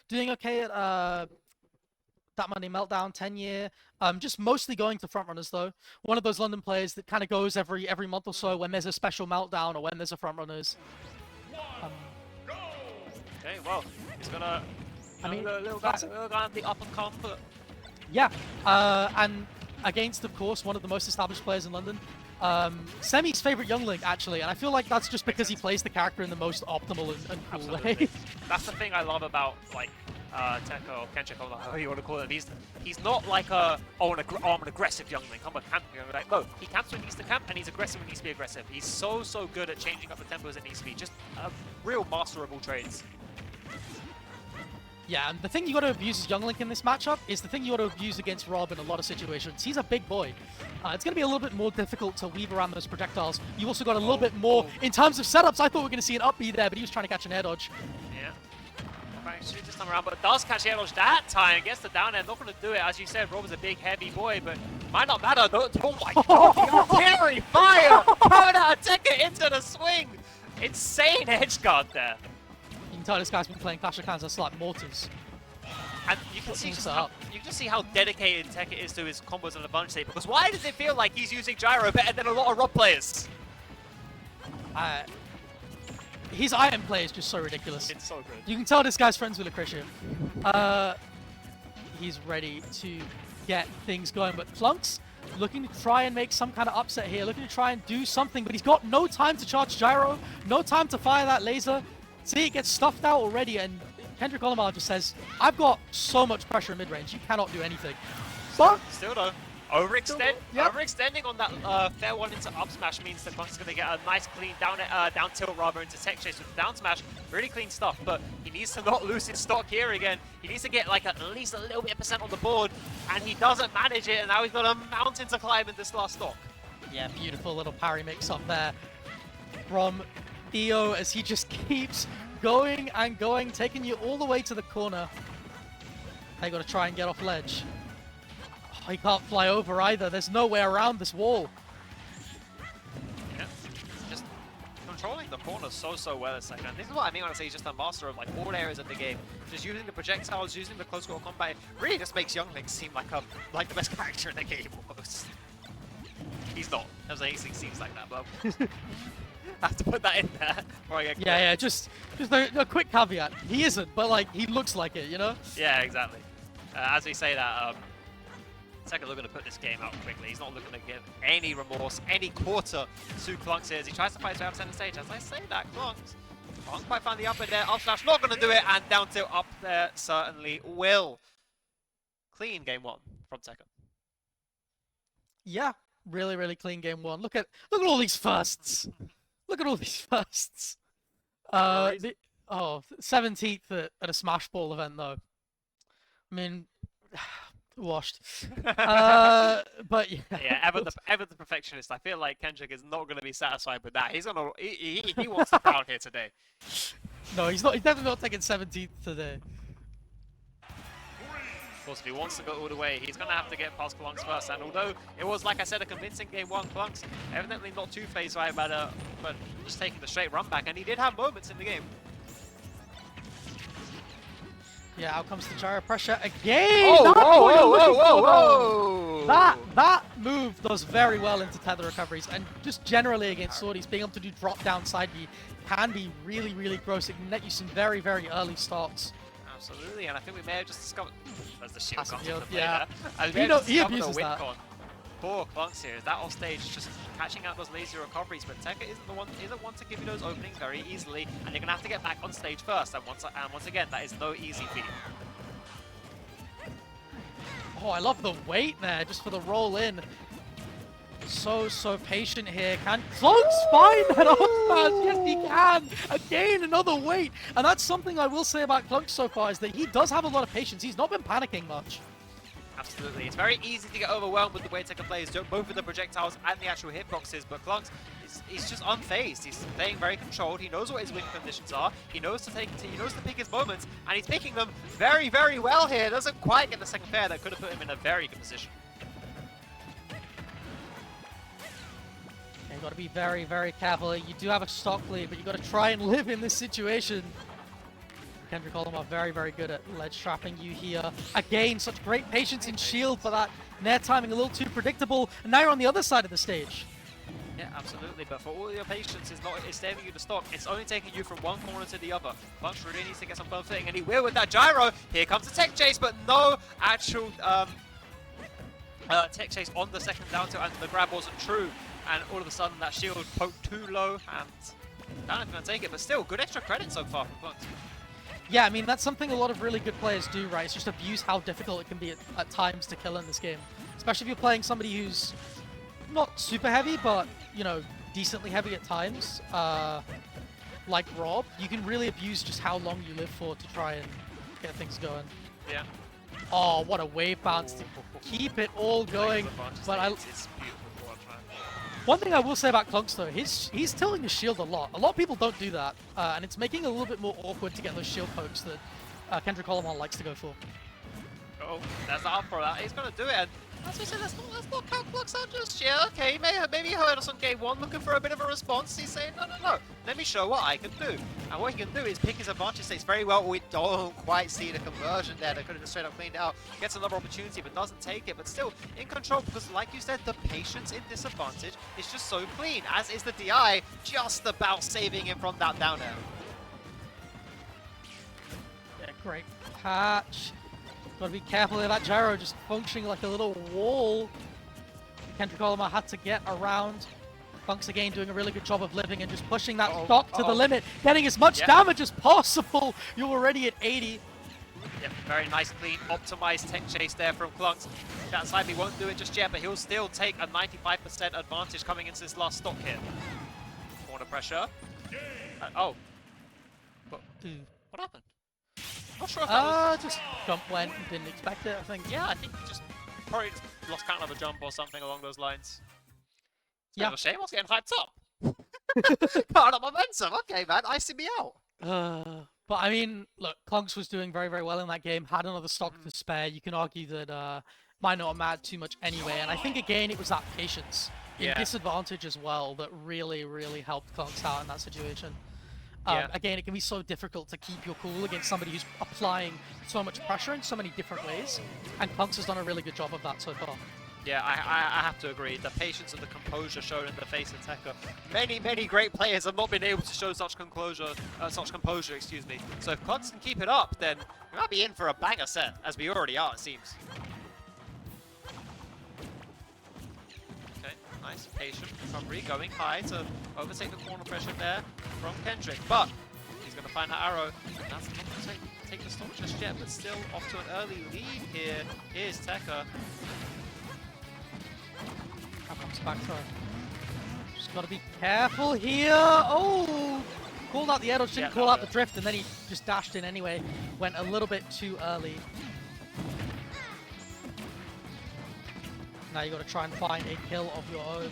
doing okay at That Money Meltdown, 10-year. Just mostly going to frontrunners though. One of those London players that kind of goes every month or so when there's a special meltdown or when there's a frontrunners. Okay, well, he's gonna. I mean, little guy on the up and come, but yeah, and against, of course, one of the most established players in London. Semi's favorite youngling, actually, and I feel like that's just because he plays the character in the most optimal and cool way. That's the thing I love about, like, Tekka or Kendrick, or however you want to call it. He's not like I'm an aggressive youngling, I'm a camp youngling. Like, no, he camps when he needs to camp, and he's aggressive when he needs to be aggressive. He's so good at changing up the tempos it needs to be. Just a real master of all trades. Yeah, and the thing you got to abuse as Young Link in this matchup is the thing you got to abuse against Rob in a lot of situations. He's a big boy. It's going to be a little bit more difficult to weave around those projectiles. You also got a little bit more in terms of setups. I thought we were going to see an up B there, but he was trying to catch an air dodge. Yeah. Trying to shoot this time around, but does catch the air dodge that time. Gets the down air. Not going to do it. As you said, Rob is a big, heavy boy, but might not matter. Oh my god, the artillery fire coming out of Tekka into the swing. Insane edge guard there. You can tell this guy's been playing Clash of Clans as like mortars. And you can see just how dedicated Tekka is to his combos and advantage state, because why does it feel like he's using gyro better than a lot of Rob players? His item play is just so ridiculous. It's so good. You can tell this guy's friends with Lucretia. He's ready to get things going, but Cluncz looking to try and make some kind of upset here, looking to try and do something, but he's got no time to charge gyro, no time to fire that laser. See, it gets stuffed out already, and Kendrick Olimar just says, I've got so much pressure in mid-range, you cannot do anything. But still though, overextending on that fair one into up smash means that Cluncz is going to get a nice clean down tilt rather into tech chase with the down smash. Really clean stuff, but he needs to not lose his stock here again. He needs to get like at least a little bit of percent on the board, and he doesn't manage it, and now he's got a mountain to climb in this last stock. Yeah, beautiful little parry mix up there from EO as he just keeps going and going, taking you all the way to the corner. They got to try and get off ledge. Oh, he can't fly over either. There's no way around this wall. Yeah, just controlling the corner so well this second. This is what I mean when I say he's just a master of like all areas of the game. Just using the projectiles, using the close quarter combat, really just makes Young Link seem like the best character in the game almost. He's not. I was saying he seems like that, but I have to put that in there before I get clear. Yeah, just a quick caveat. He isn't, but like he looks like it, you know? Yeah, exactly. As we say that, Tekka looking to put this game out quickly. He's not looking to give any remorse, any quarter to Cluncz here as he tries to fight his way up center stage. As I say that, Cluncz can't quite find the up in there. Up smash not going to do it, and down tilt up there certainly will. Clean game one from Tekka. Yeah, really clean game one. Look at all these firsts. Look at all these firsts. 17th at a Smash Ball event though. I mean, washed. But yeah. Yeah, ever the perfectionist. I feel like Kendrick is not going to be satisfied with that. He's gonna he wants the crown here today. No, he's not. He's definitely not taking 17th today. Of course, if he wants to go all the way, he's going to have to get past Cluncz first. And although it was, like I said, a convincing game one, Cluncz evidently not too phased by it, but just taking the straight run back. And he did have moments in the game. Yeah, out comes the gyro pressure again. Oh, whoa. That move does very well into tether recoveries, and just generally against Swordies, being able to do drop down side B can be really gross. It can net you some very early starts. Absolutely, and I think we may have just discovered. There's the shield comes into play yeah. there. He abuses that. Poor Cluncz here. That off stage just catching out those lazy recoveries, but Tekka isn't one to give you those openings very easily, and you're gonna have to get back on stage first. And once again, that is no easy feat. Oh, I love the wait there, just for the roll in. So patient here. Can Cluncz find that off smash? Yes, he can. Again, another wait. And that's something I will say about Cluncz so far, is that he does have a lot of patience. He's not been panicking much. Absolutely. It's very easy to get overwhelmed with the way Tekka plays, both with the projectiles and the actual hitboxes, but Cluncz he's just unfazed. He's playing very controlled. He knows what his win conditions are. He knows to pick his moments, and he's picking them very well here. Doesn't quite get the second fair that could have put him in a very good position. You've got to be very careful. You do have a stock lead, but you've got to try and live in this situation. Kendrick Olimar very, very good at ledge trapping you here. Again, such great patience and shield, but that nair timing a little too predictable. And now you're on the other side of the stage. Yeah, absolutely. But for all your patience, it's saving you the stock. It's only taking you from one corner to the other. Cluncz really needs to get some firm footing, and he will with that gyro. Here comes the tech chase, but no actual tech chase on the second down tilt, and the grab wasn't true. And all of a sudden, that shield poked too low, and Down's going to take it. But still, good extra credit so far from Cluncz. Yeah, I mean, that's something a lot of really good players do, right? It's just abuse how difficult it can be at times to kill in this game. Especially if you're playing somebody who's not super heavy, but, you know, decently heavy at times, like Rob. You can really abuse just how long you live for to try and get things going. Yeah. Oh, what a wave bounce to keep it all going. But one thing I will say about Cluncz though, he's tilting his shield a lot. A lot of people don't do that, and it's making it a little bit more awkward to get those shield pokes that Kendrick Olimar likes to go for. Oh, that's up for that. He's going to do it. And as we said, let's not count Cluncz out just yet. Okay, maybe he heard us on game one looking for a bit of a response. He's saying, no. Let me show what I can do. And what he can do is pick his advantage states very well. We don't quite see the conversion there. They could have just straight up cleaned it out. Gets another opportunity, but doesn't take it. But still in control because, like you said, the patience in disadvantage is just so clean. As is the DI, just about saving him from that down air. Yeah, great catch. Gotta be careful of that gyro just functioning like a little wall. Kendrick Olimar had to get around. Cluncz again doing a really good job of living and just pushing that stock to the limit, getting as much damage as possible. You're already at 80. Yep, very nice, clean, optimized tech chase there from Cluncz. That side, he won't do it just yet, but he'll still take a 95% advantage coming into this last stock hit. Corner pressure. What happened? Not sure if that was... just jump went and didn't expect it, I think. Yeah, I think he probably just lost count of a jump or something along those lines. It's yeah. a shame, I was getting hyped up. Part of momentum, okay man, icing me out. But I mean, look, Cluncz was doing very, very well in that game, had another stock to spare. You can argue that might not have mattered too much anyway, and I think again it was that patience in disadvantage as well that really, really helped Cluncz out in that situation. Again, it can be so difficult to keep your cool against somebody who's applying so much pressure in so many different ways, and Cluncz has done a really good job of that so far. Yeah, I have to agree. The patience and the composure shown in the face of Tekka. Many great players have not been able to show such composure, excuse me. So if Cluncz can keep it up, then we might be in for a banger set, as we already are, it seems. Nice, patient recovery, going high to overtake the corner pressure there from Kendrick. But he's going to find that arrow. And that's not going to take the stock just yet, but still off to an early lead here. Here's Tekka. That comes back throw. Just got to be careful here. Oh! Called out the air dodge, didn't call out the drift, and then he just dashed in anyway. Went a little bit too early. Now you got to try and find a kill of your own.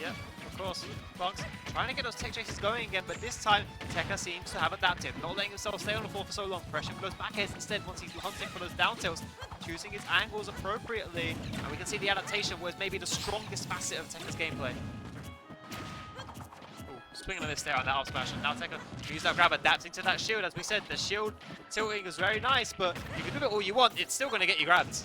Yeah, of course. Cluncz trying to get those tech chases going again, but this time Tekka seems to have adapted, not letting himself stay on the floor for so long. Pressure goes back instead once he's hunting for those down tilts, choosing his angles appropriately, and we can see the adaptation was maybe the strongest facet of Tekka's gameplay. Swinging on this there on that up smash, and now Tekka use that grab, adapting to that shield. As we said, the shield tilting is very nice, but you can do it all you want, it's still going to get you grabbed.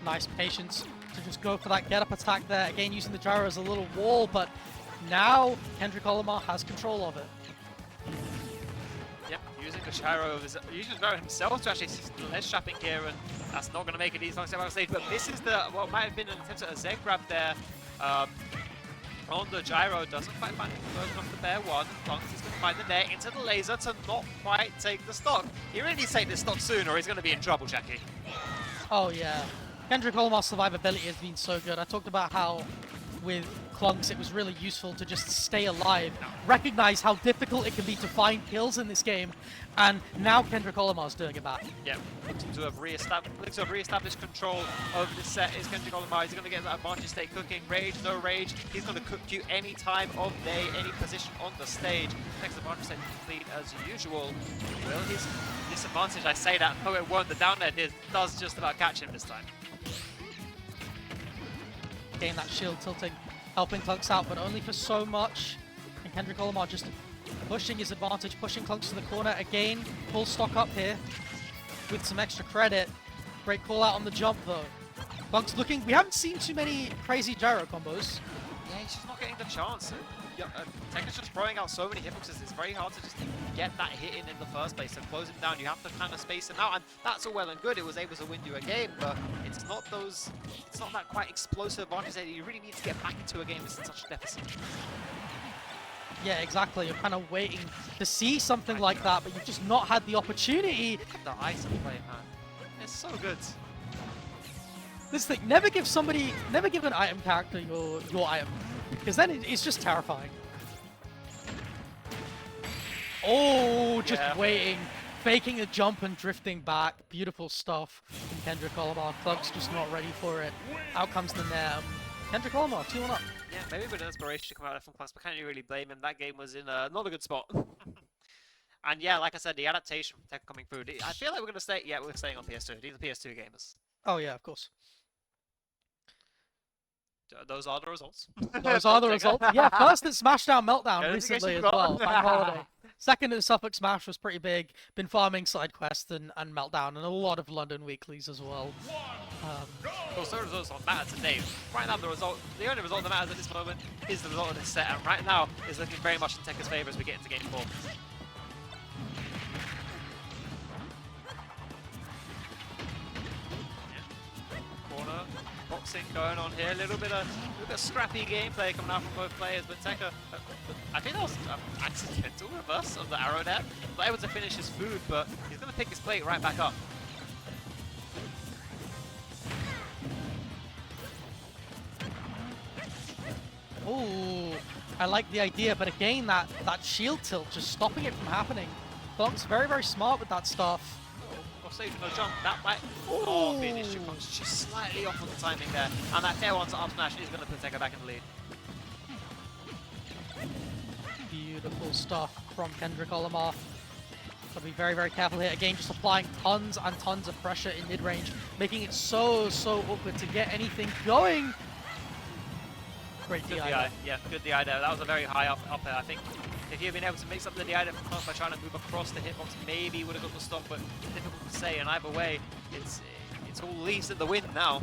Nice patience to just go for that get-up attack there. Again, using the gyro as a little wall, but now Kendrick Olimar has control of it. Yep, using the gyro himself to actually assist the ledge trapping here, and that's not going to make it easy on the stage, but this is what might have been an attempt at a Z grab there on the gyro. Doesn't quite find the conversion off the bear one. Cluncz is going to find the net into the laser to not quite take the stock. He really needs to take this stock soon or he's going to be in trouble, Jackie. Oh yeah. Kendrick Olimar's survivability has been so good. I talked about how with Cluncz it was really useful to just stay alive, recognize how difficult it can be to find kills in this game, and now Kendrick Olimar's doing it back. Yeah, looks to have re-established control of this set is Kendrick Olimar. He's going to get that advantage state cooking. Rage, no rage. He's going to cook you any time of day, any position on the stage. Next advantage state complete as usual. Will his disadvantage, I say that, oh it won't, the down air does just about catch him this time. Again, that shield tilting, helping Cluncz out, but only for so much. And Kendrick Olimar just pushing his advantage, pushing Cluncz to the corner again. Full stock up here with some extra credit. Great call out on the jump though. Cluncz looking, we haven't seen too many crazy gyro combos. Yeah, he's just not getting the chance. Tekken's just throwing out so many hitboxes, it's very hard to just get that hit in the first place. So close him down, you have to kind of space him out, and that's all well and good. It was able to win you a game, but it's not that quite explosive advantage that you really need to get back into a game with such a deficit. Yeah, exactly. You're kind of waiting to see something like that, but you've just not had the opportunity. Look at the ice play, man. It's so good. This thing, never give an item character your item, because then it's just terrifying. Oh, just waiting, faking a jump and drifting back. Beautiful stuff from Kendrick Olimar. Cluncz just not ready for it. Out comes the net. Kendrick Olimar, 2-1 up. Yeah, maybe a bit of inspiration to come out from Cluncz, but can't you really blame him? That game was in not a good spot. And yeah, like I said, the adaptation from Tekken coming through. I feel like we're gonna stay. Yeah, we're staying on PS2. These are PS2 gamers. Oh yeah, of course. Those are the results. Those are the results. Yeah, first in Smashdown Meltdown recently as well. Bank Holiday. Second in Suffolk Smash was pretty big. Been farming side quests and Meltdown, and a lot of London weeklies as well. Well, so results don't matter today. Right now, the only result that matters at this moment is the result of this set, and right now is looking very much in Tekken's favor as we get into game 4. Corner. Boxing going on here, a little bit of scrappy gameplay coming out from both players, but Tekken, I think that was an accidental reverse of the arrow there. Not able to finish his food, but he's going to pick his plate right back up. Oh, I like the idea, but again, that shield tilt, just stopping it from happening. Cluncz very, very smart with that stuff. Saving the jump, that might be an issue. Cluncz just slightly off on the timing there, and that air onto up smash is going to put Tekken back in the lead. Beautiful stuff from Kendrick Olimar. Gotta be very, very careful here. Again, just applying tons and tons of pressure in mid-range, making it so awkward to get anything going. Great DI. Yeah, good DI there. That was a very high up air. I think if you'd been able to mix up the DI there from Cluncz by trying to move across the hitbox, maybe would have got the stop, but difficult to say. And either way, it's all leaves in the wind now.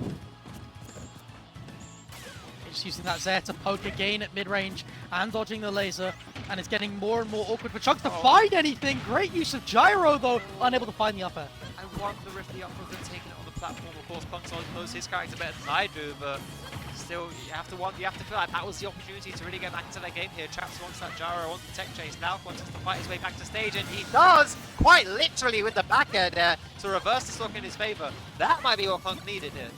Just using that Zair to poke again at mid-range and dodging the laser, and it's getting more and more awkward for Chunks to find anything. Great use of gyro though, unable to find the up air. I want the Rift the up and taking it on the platform. Of course, Cluncz knows his character better than I do, but still, you have to feel like that was the opportunity to really get back into that game here. Traps wants that gyro, wants the tech chase. Now wants to fight his way back to stage, and he does, quite literally with the back air there, to reverse the stock in his favor. That might be what Cluncz needed here.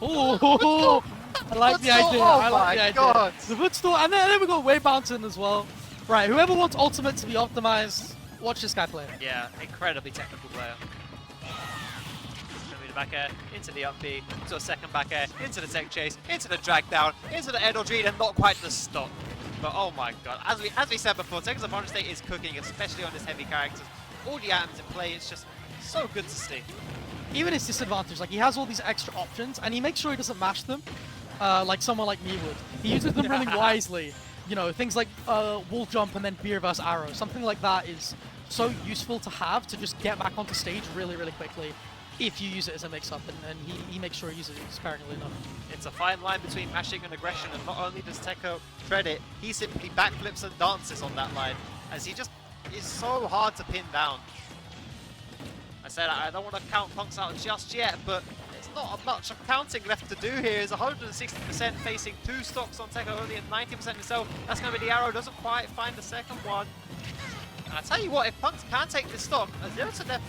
Oh, I like the idea. I like the idea. God. The footstool, and then we got way bouncing as well. Right, whoever wants ultimate to be optimized, watch this guy play. Yeah, incredibly technical player. Back air, into the up B, into a second back air, into the tech chase, into the drag down, into the air dodge read, and not quite the stop. But oh my god, as we said before, Tekken's opponent state is cooking, especially on his heavy characters. All the items in play, it's just so good to see. Even his disadvantage, like he has all these extra options, and he makes sure he doesn't mash them, like someone like me would. He uses them really wisely. You know, things like wall jump and then B reverse arrow. Something like that is so useful to have to just get back onto stage really, really quickly. If you use it as a mix-up, and he makes sure he uses it sparingly enough. It's a fine line between mashing and aggression, and not only does Tekko tread it, he simply backflips and dances on that line, as he just is so hard to pin down. I said I don't want to count Cluncz out just yet, but there's not much of counting left to do here. He's 160% facing 2 stocks on Tekko, only at 90% himself. That's going to be the arrow, doesn't quite find the second one. And I tell you what, if Cluncz can take this stock, 0-to-death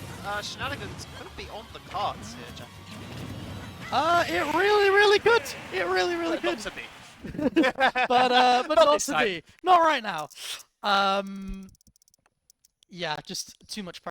shenanigans could be on the cards here, Jackie. It really could. It really could. Not to be. but not to be. Not right now. Yeah, just too much pressure.